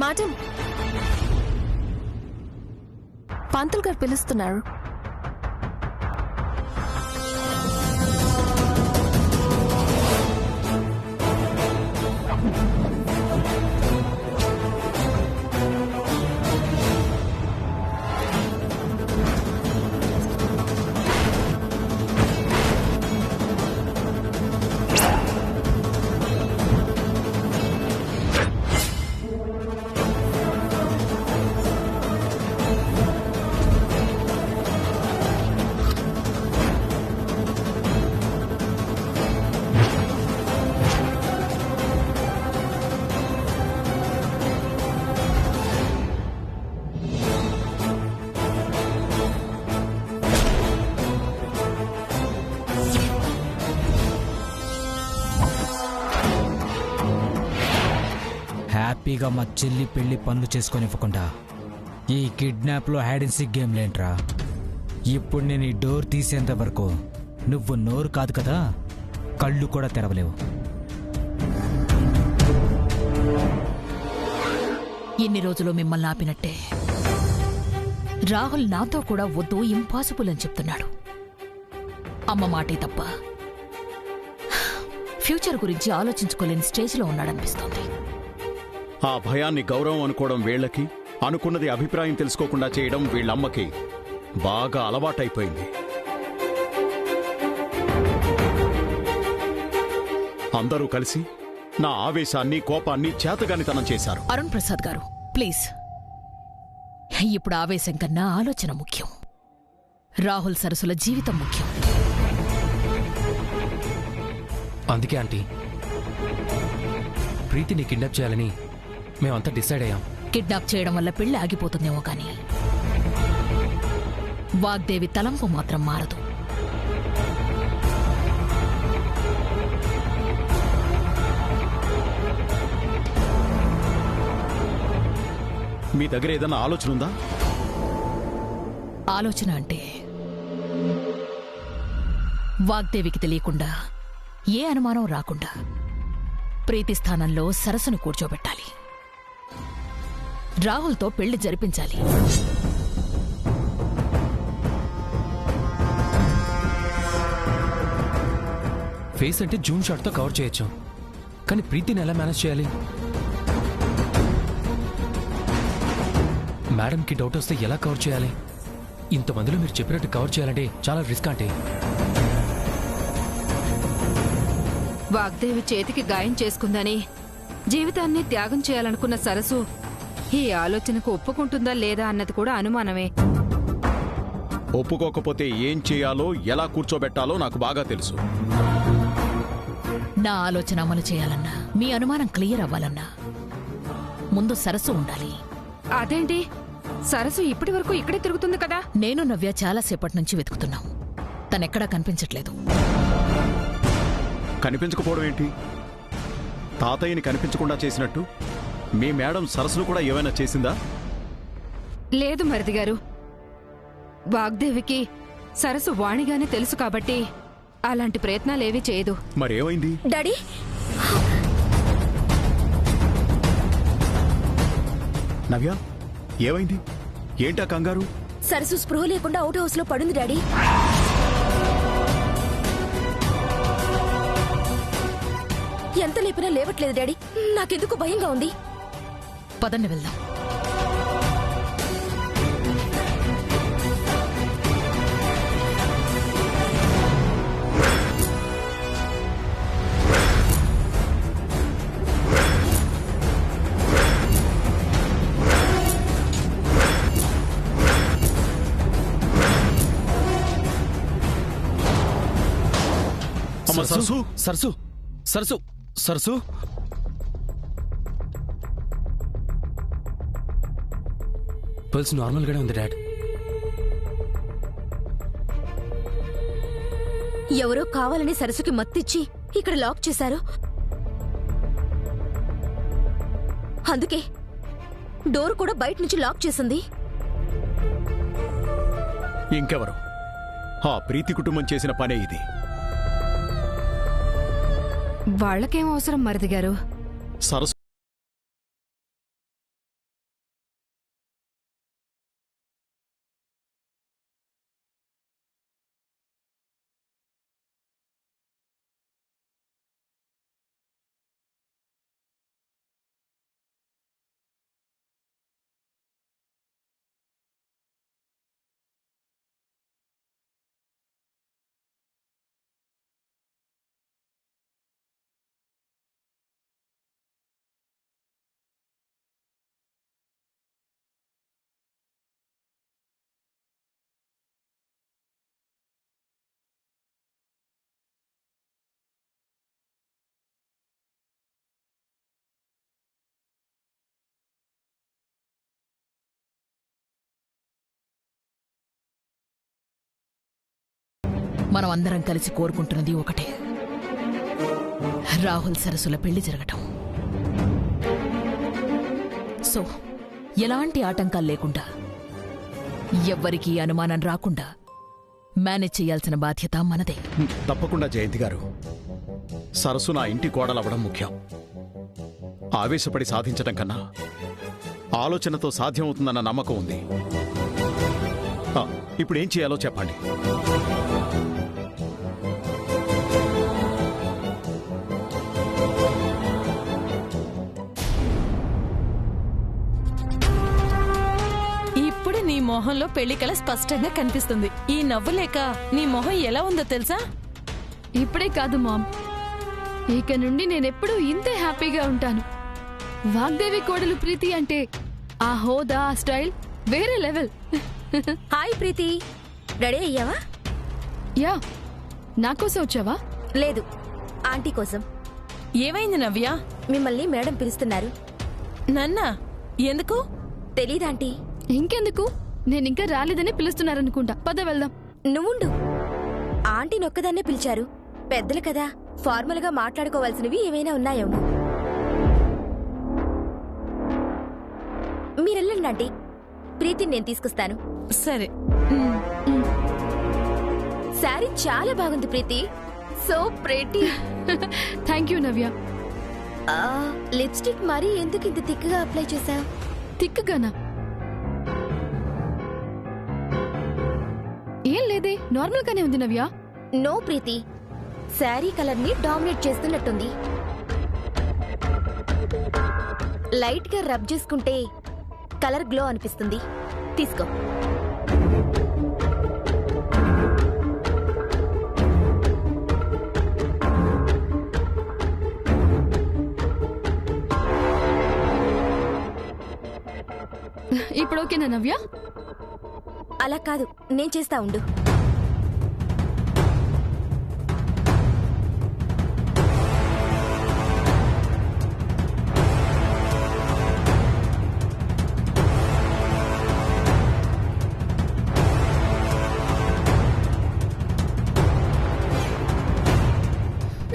Madam, పంతులు గారు పిలుస్తున్నారు. హ్యాపీగా మా చెల్లి పెళ్లి పనులు చేసుకొనివ్వకుండా ఈ కిడ్నాప్లో హైడ్ అండ్ సీక్ గేమ్ లేంట్రా. ఇప్పుడు నేను ఈ డోర్ తీసేంత వరకు నువ్వు నోరు కాదు కదా, కళ్ళు కూడా తెరవలేవు. ఇన్ని రోజులు మిమ్మల్ని ఆపినట్టే రాహుల్ నాతో కూడా వద్దు, ఇంపాసిబుల్ అని చెప్తున్నాడు. అమ్మ మాటే తప్ప ఫ్యూచర్ గురించి ఆలోచించుకోలేని స్టేజ్లో ఉన్నాడనిపిస్తోంది. ఆ భయాన్ని గౌరవం అనుకోవడం వీళ్ళకి, అనుకున్నది అభిప్రాయం తెలుసుకోకుండా చేయడం వీళ్ళమ్మకి బాగా అలవాటైపోయింది. అందరూ కలిసి నా ఆవేశాన్ని, కోపాన్ని చేతగానితనం చేశారు. అరుణ్ ప్రసాద్ గారు, ప్లీజ్. ఇప్పుడు ఆవేశం కన్నా ఆలోచన ముఖ్యం. రాహుల్ సరస్సుల జీవితం ముఖ్యం. అందుకే ఆంటీ, ప్రీతిని కిడ్నాప్ చేయాలని మేమంతా డిసైడ్ అయ్యాం. కిడ్నాప్ చేయడం వల్ల పెళ్లి ఆగిపోతుందేమో కానీ వాగ్దేవి తలంపు మాత్రం మారదు. మీ దగ్గర ఏదైనా ఆలోచన ఉందా? ఆలోచన అంటే వాగ్దేవికి తెలియకుండా, ఏ అనుమానం రాకుండా ప్రీతి స్థానంలో సరస్సును కూర్చోబెట్టాలి. రాహుల్తో పెళ్లి జరిపించాలి. ఫేస్ అంటే జూమ్ షాట్తో కవర్ చేయొచ్చు, కానీ ప్రీతిని ఎలా మేనేజ్ చేయాలి? మేడంకి డౌట్ వస్తే ఎలా కవర్ చేయాలి? ఇంతమందిలో మీరు చెప్పినట్టు కవర్ చేయాలంటే చాలా రిస్క్ అంటే. వాగ్దేవి చేతికి గాయం చేసుకుందని జీవితాన్ని త్యాగం చేయాలనుకున్న సరస్సు ఈ ఆలోచనకు ఒప్పుకుంటుందా లేదా అన్నది కూడా అనుమానమే. ఒప్పుకోకపోతే ఏం చేయాలో, ఎలా కూర్చోబెట్టాలో నాకు బాగా తెలుసు. నా ఆలోచన అమలు చేయాలన్నా, మీ అనుమానం క్లియర్ అవ్వాలన్నా ముందు సరస్సు ఉండాలి. అదేంటి, సరస్సు ఇప్పటి వరకు ఇక్కడే తిరుగుతుంది కదా? నేను నవ్య చాలాసేపటి నుంచి వెతుకుతున్నాం. తనెక్కడా కనిపించట్లేదు. కనిపించకపోవడం ఏంటి? తాతయ్యని కనిపించకుండా చేసినట్టు మీ మేడం సరస్సును కూడా ఏమైనా చేసిందా? లేదు మరిది గారు, వాగ్దేవికి సరస్సు వాణిగానే తెలుసు కాబట్టి అలాంటి ప్రయత్నాలేవీ చేయదు. మరేమైంది? డాడీ, నవ్య, ఏమైంది? ఏంటా కంగారు? సరస్సు స్పృహ లేకుండా అవుట్ హౌస్ లో పడుంది డాడీ. ఎంత లేపినా లేవట్లేదు డాడీ. నాకెందుకు భయంగా ఉంది. పదండి వెళ్దాం. అమ్మ సరస్సు, సరస్సు, సరస్సు, సరస్సు. పల్స్ నార్మల్గానే ఉంది డాడ్. ఎవరో కావాలని సరస్సుకి మత్తిచ్చి ఇక్కడ లాక్ చేశారు. అందుకే డోర్ కూడా బయట నుంచి లాక్ చేసింది. ఇంకెవరు? ఆ ప్రీతి కుటుంబం చేసిన పనే ఇది. వాళ్ళకేం అవసరం మరిది గారు? సరస్సు మనం అందరం కలిసి కోరుకుంటున్నది ఒకటే, రాహుల్ సరస్సుల పెళ్లి జరగటం. సో ఎలాంటి ఆటంకాలు లేకుండా, ఎవ్వరికీ అనుమానం రాకుండా మేనేజ్ చేయాల్సిన బాధ్యత మనదే. తప్పకుండా జయంతి గారు. సరస్సు నా ఇంటి కోడలవ్వడం ముఖ్యం. ఆవేశపడి సాధించడం కన్నా ఆలోచనతో సాధ్యమవుతుందన్న నమ్మకం ఉంది. ఇప్పుడేం చేయాలో చెప్పండి. ఇప్పుడు నీ మొహంలో పెళ్లి కళ స్పష్టంగా కనిపిస్తుంది. ఈ నవ్వు లేక నీ మొహం ఎలా ఉందో తెలుసా? ఇప్పుడే కాదు మామ్, ఇక నుండి నేనెప్పుడూ ఇంతే హ్యాపీగా ఉంటాను. వాగ్దేవి కోడలు ప్రీతి అంటే ఆ హోదా, ఆ స్టైల్ వేరే లెవెల్. హాయ్ ప్రీతి, రెడీ అయ్యావా? యా, నాకోసం వచ్చావా? లేదు, ఆంటీ కోసం. ఏమైంది నవ్య? మిమ్మల్ని మేడం పిలుస్తున్నారు. నన్నా? ఎందుకు? తెలీదాంటీ. ఇంకెందుకు, నేనింకా రాలేదని పిలుస్తున్నారనుకుంటా. పద వెళ్దాం. నువ్వుండు, ఆంటీ నొక్కదాన్నే పిలిచారు. పెద్దలు కదా, ఫార్మల్ గా మాట్లాడుకోవాల్సినవి ఏమైనా ఉన్నాయేమో. మీరెళ్ళండి ఆంటీ, ప్రీతిని నేను తీసుకొస్తాను. సరే. శారీ చాలా బాగుంది Preethi, so pretty. Thank you Navya. Lipstick మరీ ఎందుకు ఇంత తిక్కుగా అప్లై చేశావు? తిక్కుగానా? ఏం లేదే, నార్మల్ గానే ఉంది నవ్య. నో ప్రీతి, శారీ కలర్ ని డామినేట్ చేస్తున్నట్టుంది. లైట్ గా రబ్ చేసుకుంటే కలర్ గ్లో అనిపిస్తుంది. తీసుకో. ఇప్పుడు ఓకేనా నవ్య? అలా కాదు, నేను చేస్తా ఉండు.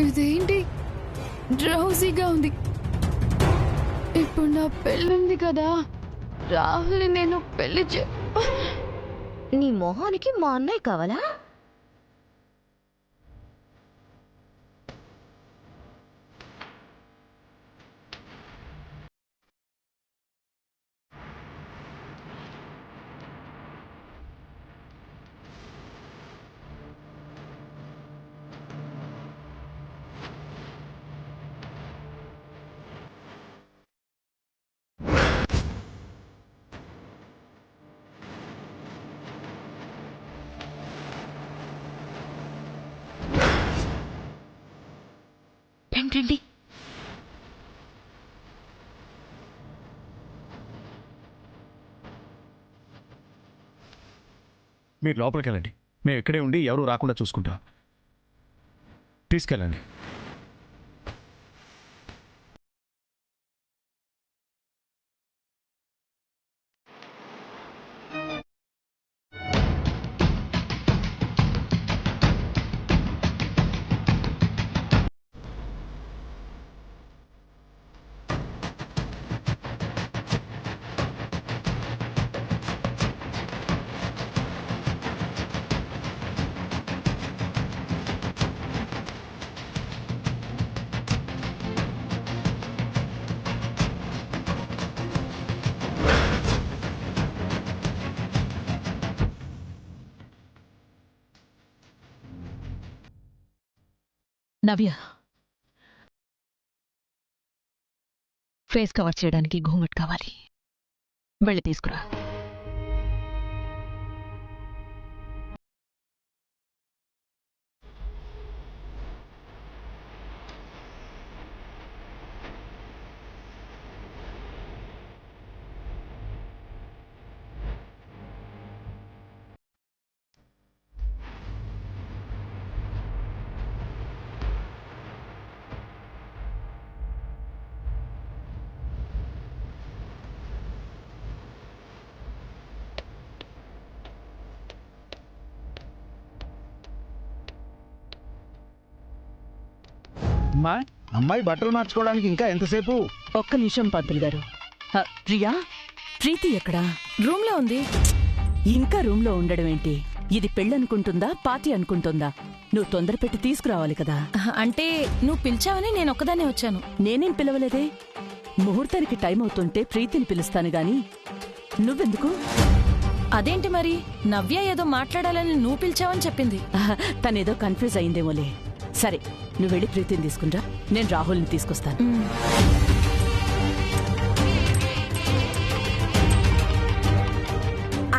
ఇదేంటి డ్రౌజీగా ఉంది? ఇప్పుడు నా పెళ్ళింది కదా, రాహుల్ని నేను పెళ్లి నీ మొహానికి మా అన్నయ్య కావాలా? రండి. మీరు లోపలికి వెళ్ళండి, మేము ఇక్కడే ఉండి ఎవరు రాకుండా చూసుకుంటాం. తీసుకెళ్ళండి. నవ్య, ఫేస్ కవర్ చేయడానికి ఘూంఘట్ కావాలి, వెళ్ళి తీసుకురా. అమ్మా, అమ్మాయి బట్టలు మార్చుకోవడానికి ఇంకా ఎంతసేపు? ఒక్క నిమిషం పంతులు గారు. ప్రియా, ప్రీతి ఎక్కడా? రూమ్ లో ఉంది. ఇంకా రూమ్లో ఉండడం ఏంటి? ఇది పెళ్ళనుకుంటుందా, పార్టీ అనుకుంటుందా? నువ్వు తొందర పెట్టి తీసుకురావాలి కదా. అంటే నువ్వు పిలిచావని నేను ఒక్కదాన్నే వచ్చాను. నేనేం పిలవలేదే. ముహూర్తానికి టైం అవుతుంటే ప్రీతిని పిలుస్తాను గాని నువ్వెందుకు? అదేంటి మరి, నవ్య ఏదో మాట్లాడాలని నువ్వు పిలిచావని చెప్పింది. తనేదో కన్ఫ్యూజ్ అయిందేమోలే. సరే, నువ్వు వెళ్ళి ప్రీతిని తీసుకుంటా, నేను రాహుల్ని తీసుకొస్తాను.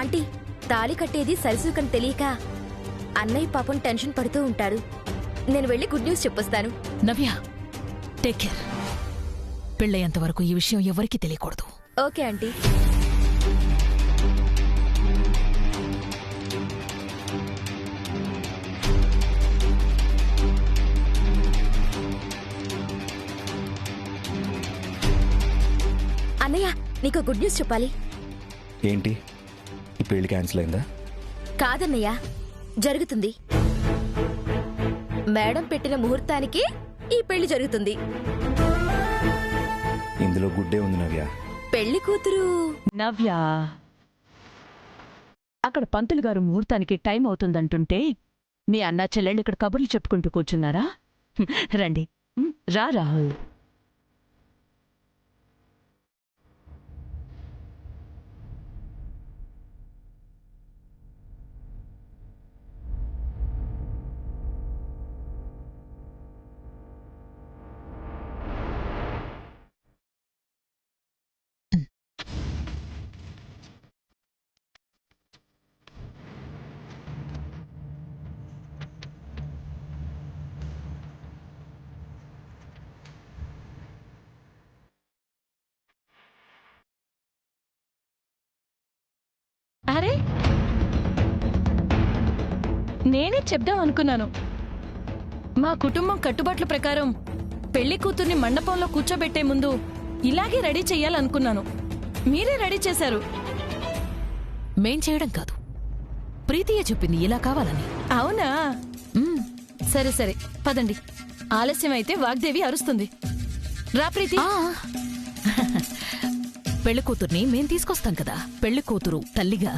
ఆంటీ, తాళి కట్టేది సరసుకని తెలియక అన్నయ్య పాపం టెన్షన్ పడుతూ ఉంటాడు. నేను వెళ్ళి గుడ్ న్యూస్ చెప్పొస్తాను. నవ్య, టేక్ కేర్. పెళ్ళయ్యేంత వరకు ఈ విషయం ఎవరికీ తెలియకూడదు. Okay aunty. అన్నయ్య, నీకు గుడ్ న్యూస్ చెప్పాలి. ఏంటి, ఈ పెళ్లి క్యాన్సిల్ అయిందా? కాదన్నయ్య, జరుగుతుంది. మేడం పెట్టిన ముహూర్తానికి ఈ పెళ్లి జరుగుతుంది. ఇందులో గుడ్డే ఉంది నవ్య. పెళ్లి కూతురు నవ్య, అక్కడ పంతులు గారు ముహూర్తానికి టైం అవుతుందంటుంటే మీ అన్నా చెల్లెళ్ళు ఇక్కడ కబుర్లు చెప్పుకుంటూ కూర్చున్నారా? రండి, రా రాహుల్. అరే, నేనే చెప్దాం అనుకున్నాను. మా కుటుంబం కట్టుబాట్ల ప్రకారం పెళ్లి కూతుర్ని మండపంలో కూర్చోబెట్టే ముందు ఇలాగే రెడీ చెయ్యాలనుకున్నాను. మీరే రెడీ చేశారు. మేం చేయడం కాదు, ప్రీతియే చెప్పింది ఇలా కావాలని. అవునా? సరే సరే, పదండి. ఆలస్యం అయితే వాగ్దేవి అరుస్తుంది. రా ప్రీతి. పెళ్లి కూతుర్ని మేం తీసుకొస్తాం కదా. పెళ్లి కూతురు తల్లిగా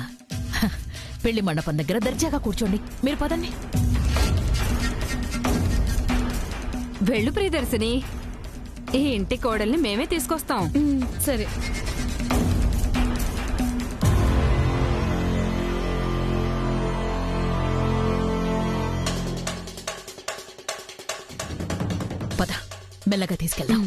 పెళ్లి మండపం దగ్గర దర్జాగా కూర్చోండి. మీరు పదండి. వెళ్ళు ప్రియదర్శిని, ఈ ఇంటి కోడల్ని మేమే తీసుకొస్తాం. సరే. పద, మెల్లగా తీసుకెళ్దాం.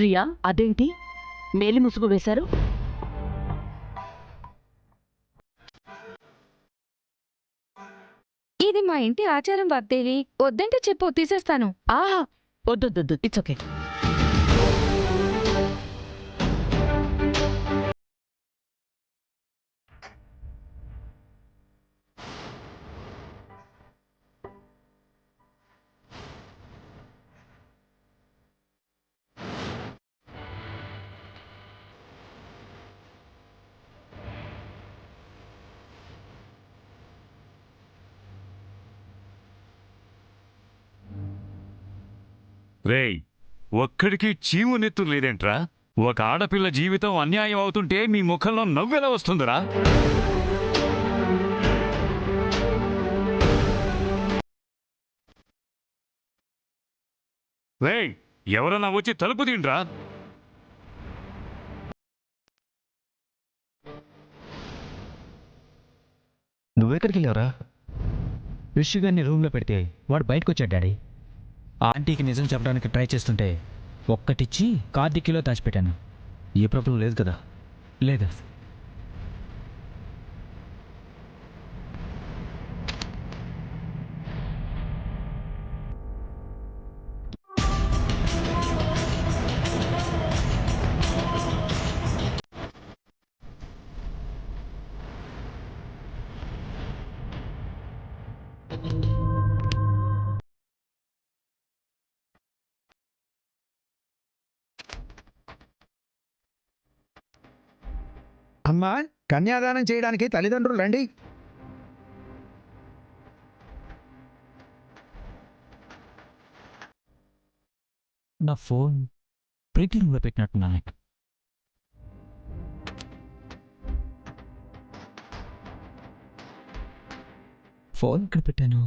ప్రియా, అదేంటి మేలి ముసుగు వేశారు? ఇది మా ఇంటి ఆచారం వాగ్దేవి. వద్దంటే చెప్పు, తీసేస్తాను. ఆహా, వద్దొద్దొద్దు, ఇట్స్ ఓకే. రేయ్, ఒక్కడికి చీము నెత్తు లేదేంట్రా? ఒక ఆడపిల్ల జీవితం అన్యాయం అవుతుంటే మీ ముఖంలో నవ్వెలా వస్తుందిరా? రేయ్, ఎవరన్నా వచ్చి తలుపు తీండ్రా. నువ్వెక్కడికి వెళ్ళావురా? రిషి గారిని రూమ్లో పెడితే వాడు బయటకు వచ్చాడు డాడీ. ఆ ఆంటీకి నిజం చెప్పడానికి ట్రై చేస్తుంటే ఒక్కటిచ్చి కార్డికీలో దాచిపెట్టాను. ఏ ప్రాబ్లం లేదు కదా? లేదా? అమ్మా, కన్యాదానం చేయడానికి తల్లిదండ్రులు రండి. నా ఫోన్ ప్రీతి రూమ్లో పెట్టినట్టున్నాను. ఫోన్ ఇక్కడ పెట్టాను.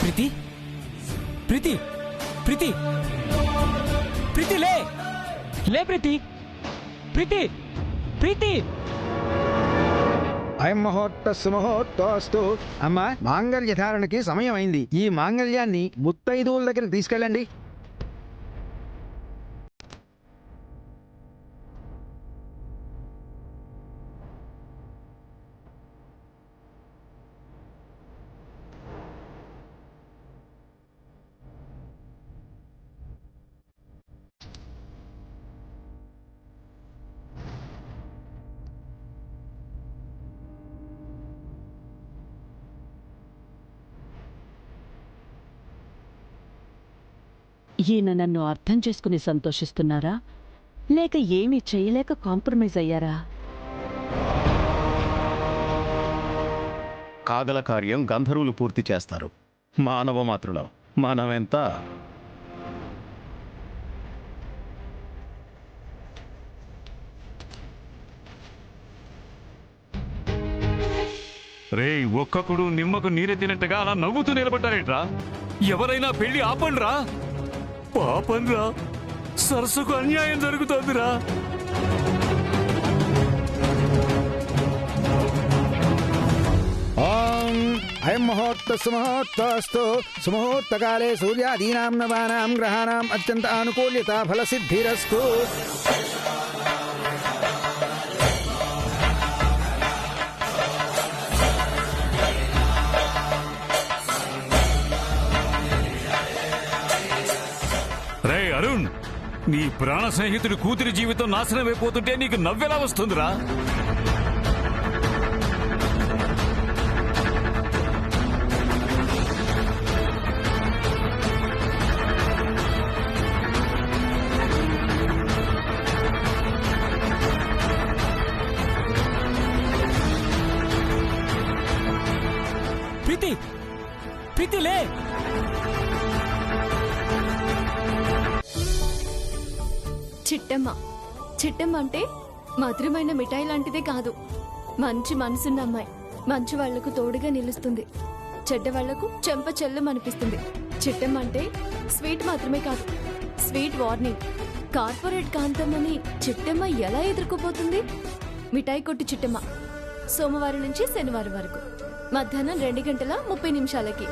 ప్రీతి, ప్రీతి, ప్రీతి, ప్రీతి, లే లే ప్రీతి, ప్రీతి, ప్రీతి. అయం ముహూర్త సుముహూర్తోస్తు. అమ్మా, మాంగళ్య ధారణకి సమయం అయింది. ఈ మాంగళ్యాన్ని ముత్తైదువుల దగ్గరికి తీసుకెళ్ళండి. ఈయన నన్ను అర్థం చేసుకుని సంతోషిస్తున్నారా, లేక ఏమీ చేయలేక కాంప్రమైజ్ అయ్యారా? కాగల కార్యం గంధర్వులు పూర్తి చేస్తారు. మానవ మాతృలం మనమెంత. రేయ్, ఒక్కొక్కడు నిమ్మకు నీరెత్తినట్టుగా అలా నవ్వుతూ నిలబడ్డారేట్రా? ఎవరైనా పెళ్లి ఆపండ్రా. పాపండ్రా, సరస్సుకు అన్యాయం జరుగుతోందిరా. ఓం అయం ముహూర్త సుముహూర్తోస్తు. సుముహూర్తకాలే సూర్యాదీనాం నవానాం గ్రహాణాం అత్యంత ఆనుకూల్యత ఫలసిద్ధిరస్తు. రే అరుణ్, నీ ప్రాణ స్నేహితుడి కూతురి జీవితం నాశనమైపోతుంటే నీకు నవ్వెలా వస్తుందిరా? ప్రీతి ప్రీతి లే. చిట్టమ్మ చిట్టమ్మ అంటే మధురమైన మిఠాయి లాంటిదే కాదు, మంచి మనసున్న అమ్మాయి. మంచి వాళ్లకు తోడుగా నిలుస్తుంది, చెడ్డ వాళ్లకు చెంప చెల్లమనిపిస్తుంది. చిట్టమ్మ అంటే స్వీట్ మాత్రమే కాదు, స్వీట్ వార్నింగ్. కార్పొరేట్ కాంతమ్మని చిట్టమ్మ ఎలా ఎదుర్కోబోతుంది? మిఠాయి కొట్టు చిట్టమ్మ, సోమవారం నుంచి శనివారం వరకు మధ్యాహ్నం 2:30 నిమిషాలకి.